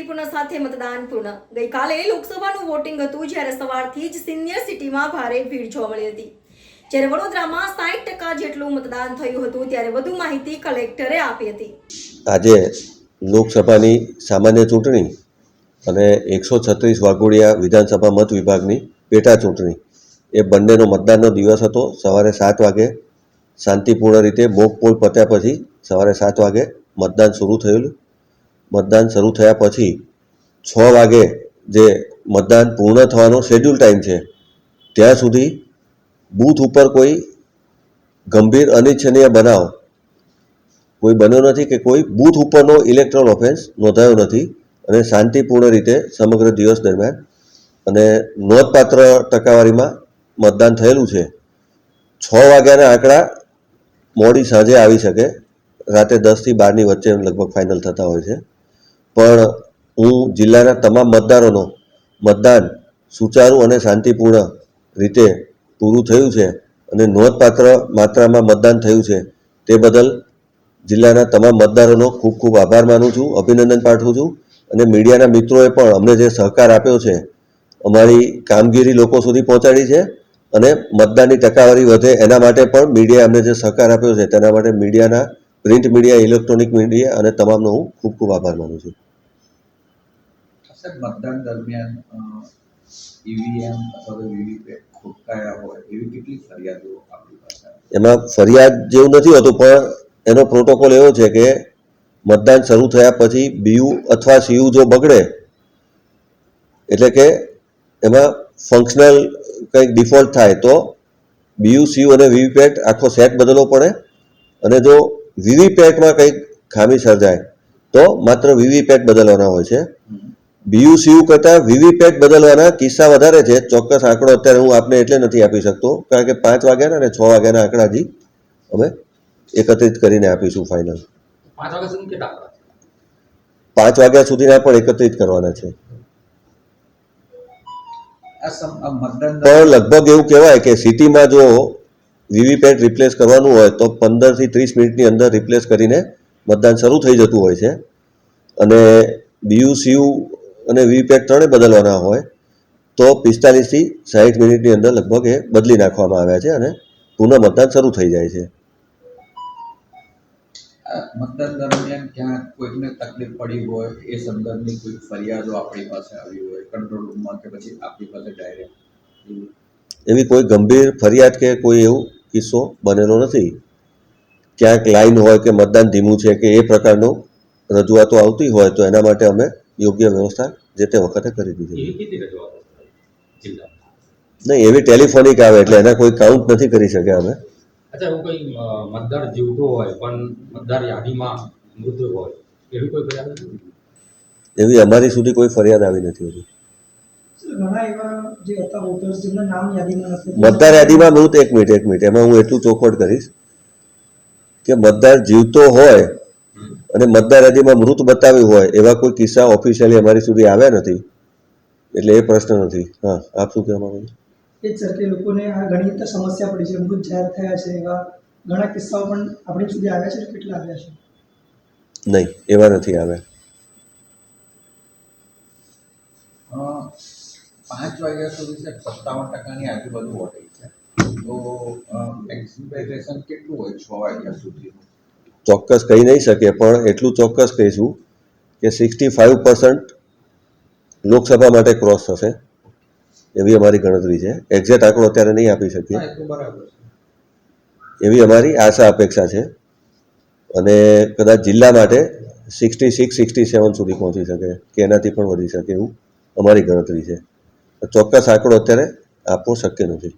શાંતિપૂર્ણ સાથે મતદાન પૂર્ણ। ગઈકાલે લોકસભાનું વોટિંગ હતું, જ્યારે સવારથી જ સિનિયર સિટીમાં ભારે ભીડ જોવા મળી હતી। જ્યારે વડોદરામાં 60% જેટલું મતદાન થયું હતું, ત્યારે વધુ માહિતી કલેક્ટરે આપી હતી। આજે લોકસભાની સામાન્ય ચૂંટણી અને 136 વાઘોડિયા વિધાનસભા મત વિભાગની પેટા ચૂંટણી એ બંનેનો મતદાનનો દિવસ હતો। સવારે 7 વાગે શાંતિપૂર્ણ રીતે મોક પોલ પત્યા પછી સવારે 7 વાગે મતદાન શરૂ થયેલું। મતદાન શરૂ થયા પછી 6 વાગે જે મતદાન પૂર્ણ થવાનો શેડ્યુલ ટાઈમ છે ત્યાં સુધી બૂથ ઉપર કોઈ ગંભીર અનિચ્છનીય બનાવ કોઈ બન્યો નથી કે કોઈ બૂથ ઉપરનો ઇલેક્ટ્રોલ ઓફેન્સ નોંધાયો નથી અને શાંતિપૂર્ણ રીતે સમગ્ર દિવસ દરમિયાન અને નોંધપાત્ર ટકાવારીમાં મતદાન થયેલું છે। 6 વાગ્યાના આંકડા મોડી સાંજે આવી શકે, રાતે 10 થી 12ની વચ્ચે લગભગ ફાઇનલ થતા હોય છે, પણ હું જિલ્લાના તમામ મતદારોનો મતદાન સુચારુ અને શાંતિપૂર્ણ રીતે પૂરું થયું છે અને નોંધપાત્ર માત્રામાં મતદાન થયું છે તે બદલ જિલ્લાના તમામ મતદારોનો ખૂબ ખૂબ આભાર માનું છું, અભિનંદન પાઠવું છું। અને મીડિયાના મિત્રોએ પણ અમને જે સહકાર આપ્યો છે, અમારી કામગીરી લોકો સુધી પહોંચાડી છે અને મતદાનની ટકાવારી વધે એના માટે પણ મીડિયાએ અમને જે સહકાર આપ્યો છે તેના માટે મીડિયાના, પ્રિન્ટ મીડિયા, ઇલેક્ટ્રોનિક મીડિયા અને તમામનો હું ખૂબ ખૂબ આભાર માનું છું। મતદાન દરમિયાન ઈવીએમ અથવા વીવીપેટ ખોટકાયા હોય એવી કેટલી ફરિયાદો આપણી પાસે? એમાં ફરિયાદ જેવું નથી હોતું, પણ એનો પ્રોટોકોલ એવો છે કે મતદાન શરૂ થયા પછી બીયુ અથવા સીયુ જો બગડે એટલે કે એમાં ફંક્શનલ કંઈક ડિફોલ્ટ થાય તો બીયુ, સીયુ અને વીવીપેટ આખો સેટ બદલવો પડે અને જો વીવીપેટમાં કંઈક ખામી સર્જાય તો માત્ર વીવીપેટ બદલવાના હોય છે। બીયુ, સીયુ કરતાં વીવીપેટ બદલવાના કિસ્સા વધારે છે। ચોક્કસ આંકડો અત્યારે હું આપને એટલે નથી આપી શકતો કારણ કે 5 વાગ્યાના અને 6 વાગ્યાના આંકડા હજી અમે એકત્રિત કરીને આપીશું ફાઇનલ। 5 વાગ્યા સુધીના પણ એકત્રિત કરવાના છે, પણ લગભગ એવું કહેવાય કે સિટીમાં જો વીવીપેટ રિપ્લેસ કરવાનું હોય તો 15 થી 30 મિનિટની અંદર રિપ્લેસ કરીને મતદાન શરૂ થઈ જતું હોય છે અને બીયુ, સીયુ અને વીવીપેટ ત્રણે બદલવાના હોય તો 45 થી 60 મિનિટની અંદર લગભગ એ બદલી નાખવામાં આવ્યા છે અને પુનઃ મતદાન શરૂ થઈ જાય છે। મતદાન દરમિયાન ક્યાં કોઈને તકલીફ પડી હોય એ સંદર્ભની કોઈ ફરિયાદો આપણી પાસે આવી હોય કંટ્રોલ રૂમમાં કે પછી આપણી પાસે ડાયરેક્ટ? એવી કોઈ ગંભીર ફરિયાદ કે કોઈ એવું કિસ્સો બનેલો નથી। ક્યાંક લાઈન હોય કે મતદાન ધીમું છે કે એ પ્રકારનો રજૂઆતો આવતી હોય તો એના માટે અમે યોગ્ય વ્યવસ્થા જે તે વખતે કરી દીધી। નહીં, એવી ટેલિફોનિક આવે એટલે એના કોઈ કાઉન્ટ નથી કરી શક્યા અમે। અચ્છા, એવું કોઈ મતદાર જીવતો હોય પણ મતદાર યાદીમાં મૃત્યુ હોય એવી કોઈ ફરિયાદ? એવી અમારી સુધી કોઈ ફરિયાદ આવી નથી હોતી। મતદાર યાદીમાં મૃત, એક મિનિટ એમાં હું એટલું ચોખવટ કરીશ કે મતદાર જીવતો હોય અને મતદાર યાદીમાં મૃત બતાવ્યું હોય એવા કોઈ કિસ્સા ઓફિશિયલી અમારી સુધી આવ્યા નથી એટલે એ પ્રશ્ન નથી। હા, આપ શું કહેવા માંગો છો? એ જ સર કે લોકોને આ ઘણી સમસ્યા પડી છે, મૃત જાહેર થયા છે, એવા ઘણા કિસ્સાઓ પણ આપણી સુધી આવ્યા છે, કેટલા આવ્યા છે? નહીં, એવા નથી આવ્યા। 5 વાગ્યા સુધી છે 57%ની આજુબાજુ વોટિંગ છે, તો એક્સપેક્ટેશન કેટલું હોય 6 વાગ્યા સુધી? ચોક્કસ કહી નહીં શકીએ, પણ એટલું ચોક્કસ કહીશું કે 65% લોકસભા માટે ક્રોસ થશે એવી અમારી ગણતરી છે। એક્ઝેક્ટ આંકડો અત્યારે નહીં આપી શકીએ, એવી અમારી આશા અપેક્ષા છે અને કદાચ જિલ્લા માટે 66-67 સુધી પહોંચી શકે કે એનાથી પણ વધી શકે એવું અમારી ગણતરી છે। ચોક્કસ આંકડો અત્યારે આપવો શક્ય નથી।